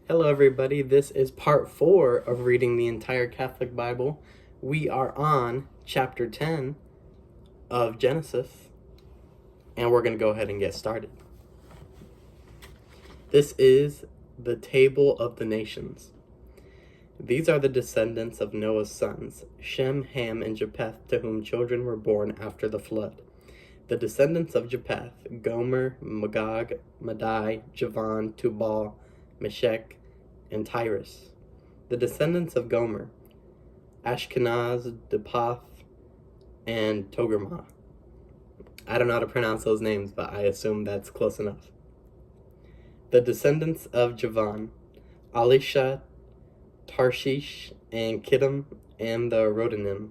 Hello, everybody. This is part 4 of reading the entire Catholic Bible. We are on chapter 10 of Genesis, and we're going to go ahead and get started. This is the Table of the Nations. These are the descendants of Noah's sons, Shem, Ham, and Japheth, to whom children were born after the flood. The descendants of Japheth, Gomer, Magog, Madai, Javan, Tubal, Meshech, and Tyrus. The descendants of Gomer, Ashkenaz, Depath, and Togarmah. I don't know how to pronounce those names, but I assume that's close enough. The descendants of Javan, Elisha, Tarshish, and Kittim, and the Rodanim.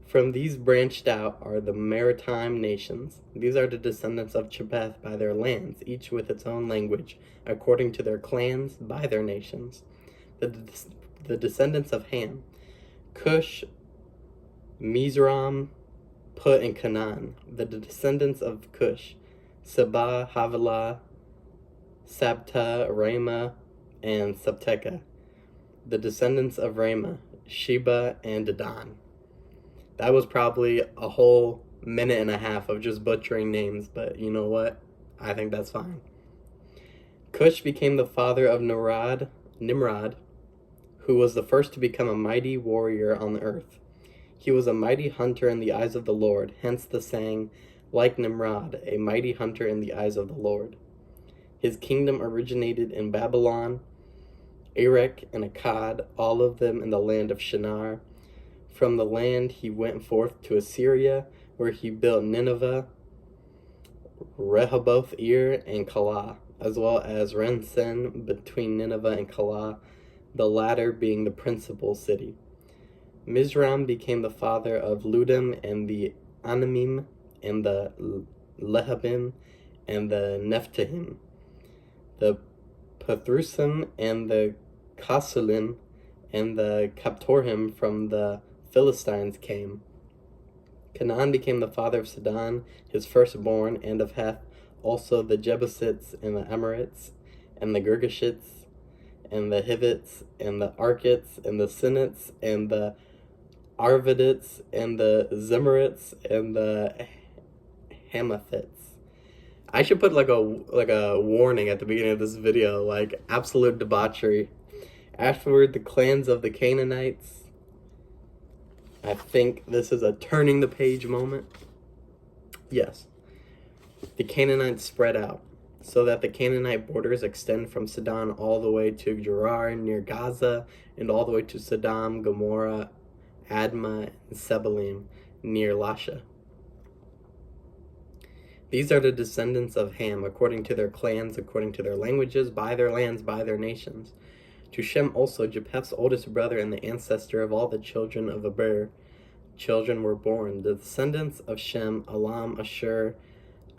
From these branched out are the maritime nations. These are the descendants of Japheth by their lands, each with its own language, according to their clans by their nations. The descendants of Ham, Cush, Mizraim, Put, and Canaan. The descendants of Cush, Seba, Havilah, Sabta, Ramah, and Sabteka. The descendants of Ramah, Sheba, and Dedan. That was probably a whole minute and a half of just butchering names, but you know what? I think that's fine. Cush became the father of Nimrod, who was the first to become a mighty warrior on the earth. He was a mighty hunter in the eyes of the Lord, hence the saying, like Nimrod, a mighty hunter in the eyes of the Lord. His kingdom originated in Babylon, Erech, and Akkad, all of them in the land of Shinar. From the land he went forth to Assyria, where he built Nineveh, Rehoboth-ir, and Calah, as well as Rensen between Nineveh and Calah, the latter being the principal city. Mizraim became the father of Ludim and the Anamim and the Lehabim and the Nephtahim, the Pathrusim and the Kasulim and the Kaptorim from the Philistines came. Canaan became the father of Sidon, his firstborn, and of Heth, also the Jebusites and the Amorites, and the Girgashites, and the Hivites, and the Arkites, and the Sinites, and the Arvadites, and the Zemarites, and the Hamathites. I should put like a warning at the beginning of this video, like absolute debauchery. Afterward, the clans of the Canaanites. I think this is a turning the page moment. Yes. The Canaanites spread out, so that the Canaanite borders extend from Sidon all the way to Gerar near Gaza, and all the way to Sodom, Gomorrah, Admah, and Sebalim near Lasha. These are the descendants of Ham, according to their clans, according to their languages, by their lands, by their nations. To Shem also, Japheth's oldest brother and the ancestor of all the children of Eber, children were born. The descendants of Shem, Elam, Ashur,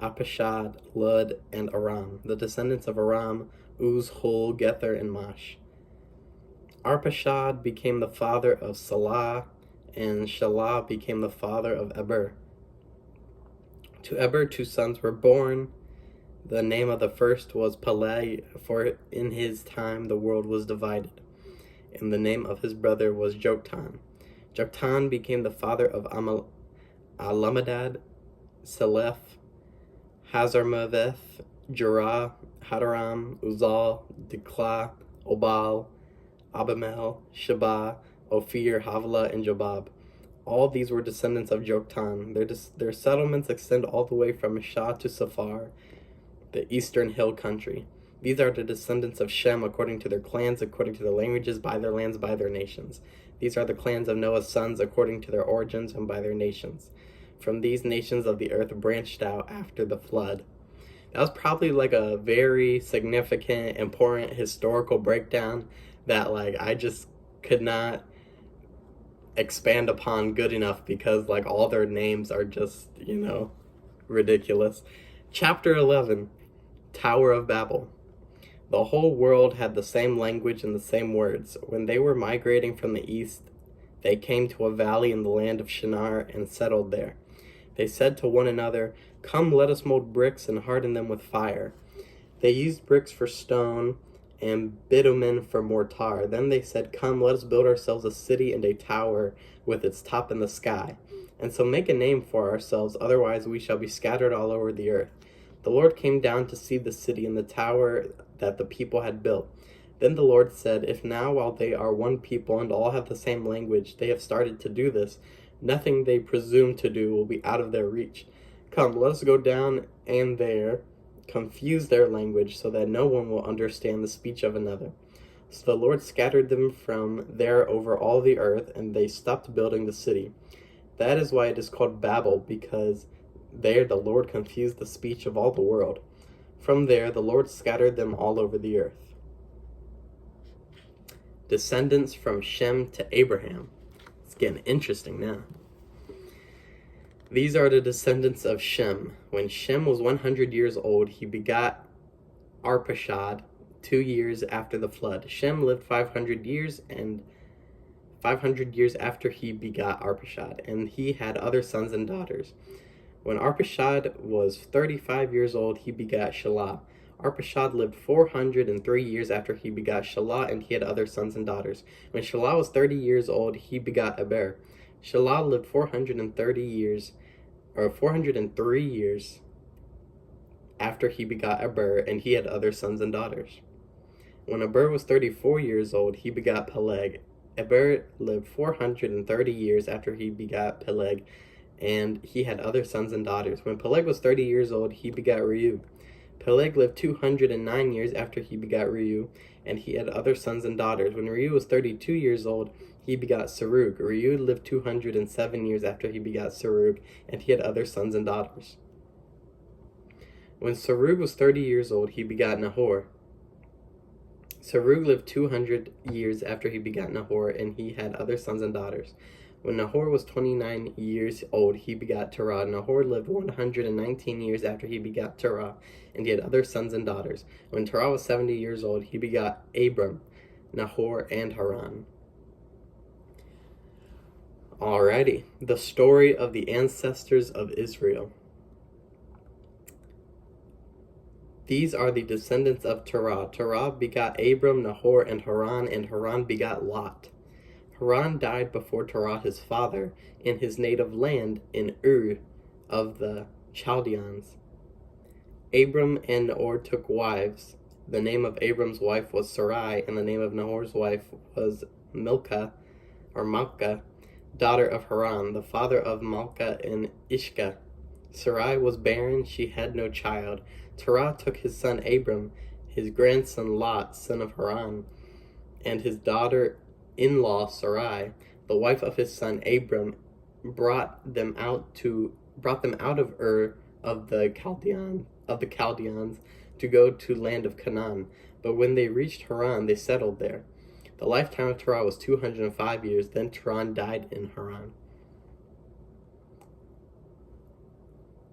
Apishad, Lud, and Aram. The descendants of Aram, Uz, Hul, Gether, and Mash. Arpachshad became the father of Salah, and Shelah became the father of Eber. To Eber 2 sons were born. The name of the first was Peleg, for in his time the world was divided. And the name of his brother was Joktan. Joktan became the father of Alamadad, Seleph, Hazarmaveth, Jerah, Hadaram, Uzal, Diklah, Obal, Abimel, Sheba, Ophir, Havilah, and Jobab. All these were descendants of Joktan. Their settlements extend all the way from Shah to Safar, the eastern hill country. These are the descendants of Shem, according to their clans, according to their languages, by their lands, by their nations. These are the clans of Noah's sons, according to their origins and by their nations. From these nations of the earth branched out after the flood. That was probably like a very significant, important historical breakdown that I just could not expand upon good enough, because all their names are just, ridiculous. Chapter 11, Tower of Babel. The whole world had the same language and the same words. When they were migrating from the east, they came to a valley in the land of Shinar and settled there. They said to one another, "Come, let us mold bricks and harden them with fire." They used bricks for stone and bitumen for mortar. Then they said, "Come, let us build ourselves a city and a tower with its top in the sky. And so make a name for ourselves, otherwise we shall be scattered all over the earth." The Lord came down to see the city and the tower that the people had built. Then the Lord said, "If now, while they are one people and all have the same language, they have started to do this, nothing they presume to do will be out of their reach. Come, let us go down and there confuse their language so that no one will understand the speech of another." So the Lord scattered them from there over all the earth, and they stopped building the city. That is why it is called Babel, because there the Lord confused the speech of all the world. From there the Lord scattered them all over the earth. Descendants from Shem to Abraham. It's getting interesting now. These are the descendants of Shem. When Shem was 100 years old, he begot Arpachshad 2 years after the flood. Shem lived 500 years, and 500 years after he begot Arpachshad, and he had other sons and daughters. When Arpachshad was 35 years old, he begat Shelah. Arpachshad lived 403 years after he begot Shelah, and he had other sons and daughters. When Shelah was 30 years old, he begot Eber. Shelah lived 403 years after he begot Eber, and he had other sons and daughters. When Eber was 34 years old, he begot Peleg. Eber lived 430 years after he begot Peleg, and he had other sons and daughters. When Peleg was 30 years old, he begot Reu. Peleg lived 209 years after he begot Reu, and he had other sons and daughters. When Reu was 32 years old, he begot Serug. Reu lived 207 years after he begot Serug, and he had other sons and daughters. When Serug was 30 years old, he begot Nahor. Serug lived 200 years after he begot Nahor, and he had other sons and daughters. When Nahor was 29 years old, he begot Terah. Nahor lived 119 years after he begot Terah, and he had other sons and daughters. When Terah was 70 years old, he begot Abram, Nahor, and Haran. Alrighty, the story of the ancestors of Israel. These are the descendants of Terah. Terah begot Abram, Nahor, and Haran begot Lot. Haran died before Terah his father in his native land in Ur of the Chaldeans. Abram and Nahor took wives. The name of Abram's wife was Sarai, and the name of Nahor's wife was Milcah, daughter of Haran, the father of Malcah and Ishka. Sarai was barren, she had no child. Terah took his son Abram, his grandson Lot, son of Haran, and his daughter-in-law Sarai, the wife of his son Abram, brought them out of Ur of the Chaldeans to go to land of Canaan. But when they reached Haran, they settled there. The lifetime of Terah was 205 years. Then Terah died in Haran.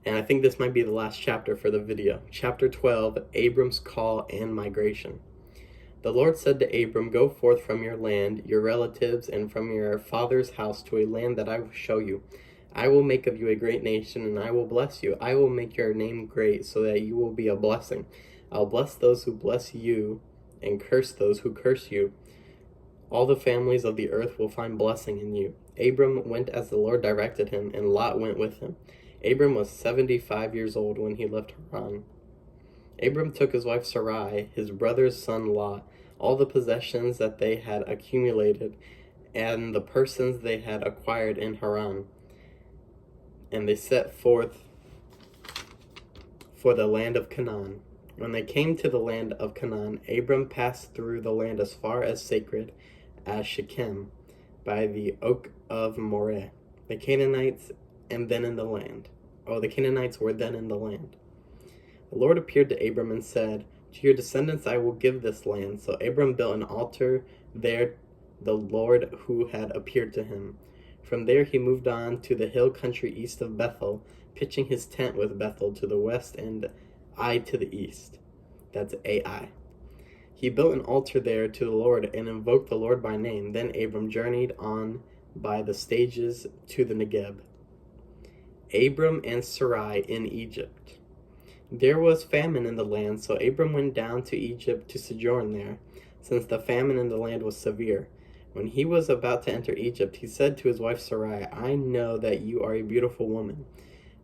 And I think this might be the last chapter for the video. Chapter 12, Abram's call and migration. The Lord said to Abram, "Go forth from your land, your relatives, and from your father's house to a land that I will show you. I will make of you a great nation, and I will bless you. I will make your name great, so that you will be a blessing. I'll bless those who bless you, and curse those who curse you. All the families of the earth will find blessing in you." Abram went as the Lord directed him, and Lot went with him. Abram was 75 years old when he left Haran. Abram took his wife Sarai, his brother's son Lot, all the possessions that they had accumulated, and the persons they had acquired in Haran, and they set forth for the land of Canaan. When they came to the land of Canaan, Abram passed through the land as far as sacred as Shechem, by the oak of Moreh. The Canaanites were then in the land. The Lord appeared to Abram and said, "To your descendants I will give this land." So Abram built an altar there, the Lord who had appeared to him. From there he moved on to the hill country east of Bethel, pitching his tent with Bethel to the west and Ai to the east. That's Ai. He built an altar there to the Lord and invoked the Lord by name. Then Abram journeyed on by the stages to the Negeb. Abram and Sarai in Egypt. There was famine in the land, so Abram went down to Egypt to sojourn there, since the famine in the land was severe. When he was about to enter Egypt, he said to his wife Sarai, I know that you are a beautiful woman.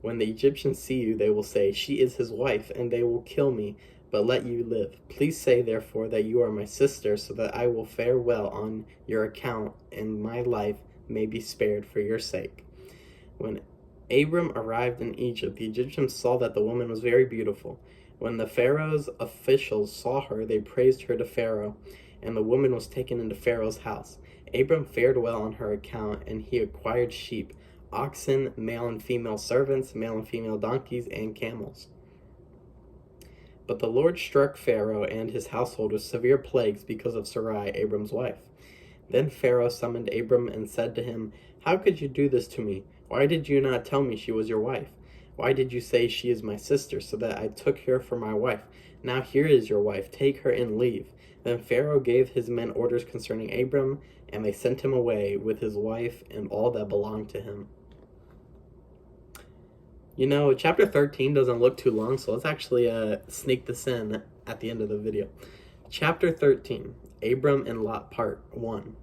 When the Egyptians see you, they will say, she is his wife, and they will kill me, but let you live. Please say, therefore, that you are my sister, so that I will fare well on your account, and my life may be spared for your sake. When Abram arrived in Egypt, the Egyptians saw that the woman was very beautiful. When the Pharaoh's officials saw her, they praised her to Pharaoh, and the woman was taken into Pharaoh's house. Abram fared well on her account, and he acquired sheep, oxen, male and female servants, male and female donkeys, and camels. But the Lord struck Pharaoh and his household with severe plagues because of Sarai, Abram's wife. Then Pharaoh summoned Abram and said to him, How could you do this to me? Why did you not tell me she was your wife? Why did you say she is my sister, so that I took her for my wife? Now here is your wife, take her and leave. Then Pharaoh gave his men orders concerning Abram, and they sent him away with his wife and all that belonged to him. You know, chapter 13 doesn't look too long, so let's actually sneak this in at the end of the video. Chapter 13, Abram and Lot, Part 1.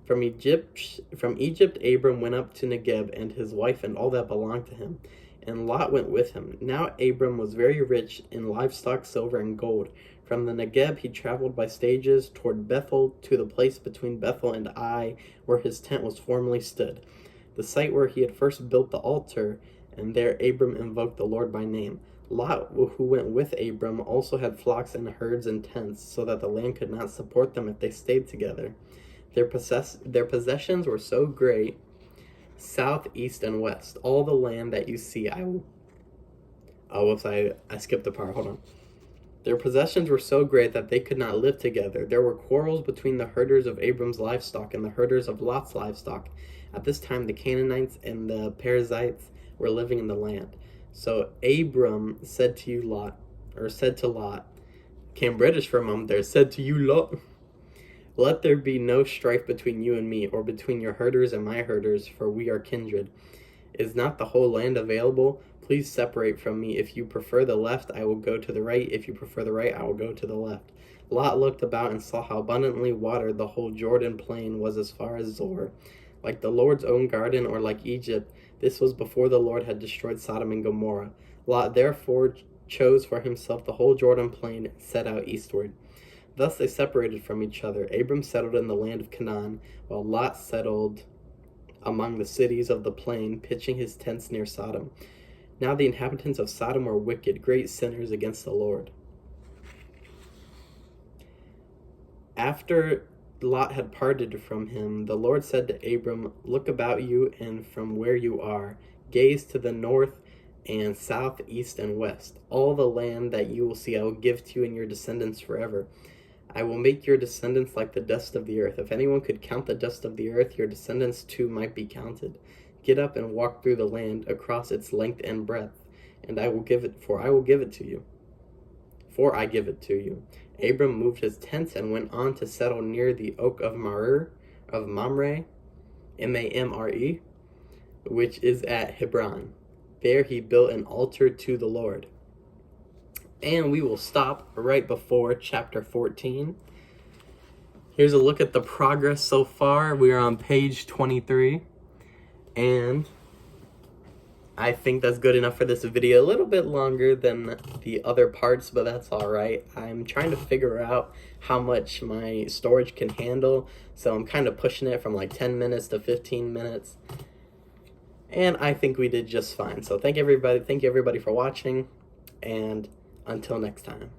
From Egypt, Abram went up to Negeb, and his wife and all that belonged to him, and Lot went with him. Now Abram was very rich in livestock, silver, and gold. From the Negeb he traveled by stages toward Bethel, to the place between Bethel and Ai, where his tent was formerly stood, the site where he had first built the altar, and there Abram invoked the Lord by name. Lot, who went with Abram, also had flocks and herds and tents, so that the land could not support them if they stayed together. Their possessions were so great, south, east, and west. All the land that you see, I skipped a part, hold on. Their possessions were so great that they could not live together. There were quarrels between the herders of Abram's livestock and the herders of Lot's livestock. At this time, the Canaanites and the Perizzites were living in the land. So Abram said to Lot, came British for a moment there, said to you, Lot, let there be no strife between you and me, or between your herders and my herders, for we are kindred. Is not the whole land available? Please separate from me. If you prefer the left, I will go to the right. If you prefer the right, I will go to the left. Lot looked about and saw how abundantly watered the whole Jordan plain was as far as Zoar. Like the Lord's own garden, or like Egypt, this was before the Lord had destroyed Sodom and Gomorrah. Lot therefore chose for himself the whole Jordan plain and set out eastward. Thus they separated from each other. Abram settled in the land of Canaan, while Lot settled among the cities of the plain, pitching his tents near Sodom. Now the inhabitants of Sodom were wicked, great sinners against the Lord. After Lot had parted from him, the Lord said to Abram, Look about you, and from where you are, gaze to the north and south, east, and west. All the land that you will see I will give to you and your descendants forever. I will make your descendants like the dust of the earth. If anyone could count the dust of the earth, your descendants too might be counted. Get up and walk through the land across its length and breadth, and I will give it to you. For I give it to you. Abram moved his tents and went on to settle near the oak of Mamre, M-A-M-R-E, which is at Hebron. There he built an altar to the Lord. And we will stop right before chapter 14. Here's a look at the progress so far. We are on page 23. And I think that's good enough for this video. A little bit longer than the other parts, but that's all right. I'm trying to figure out how much my storage can handle, so I'm kind of pushing it from like 10 minutes to 15 minutes. And I think we did just fine. So thank you everybody for watching, and until next time.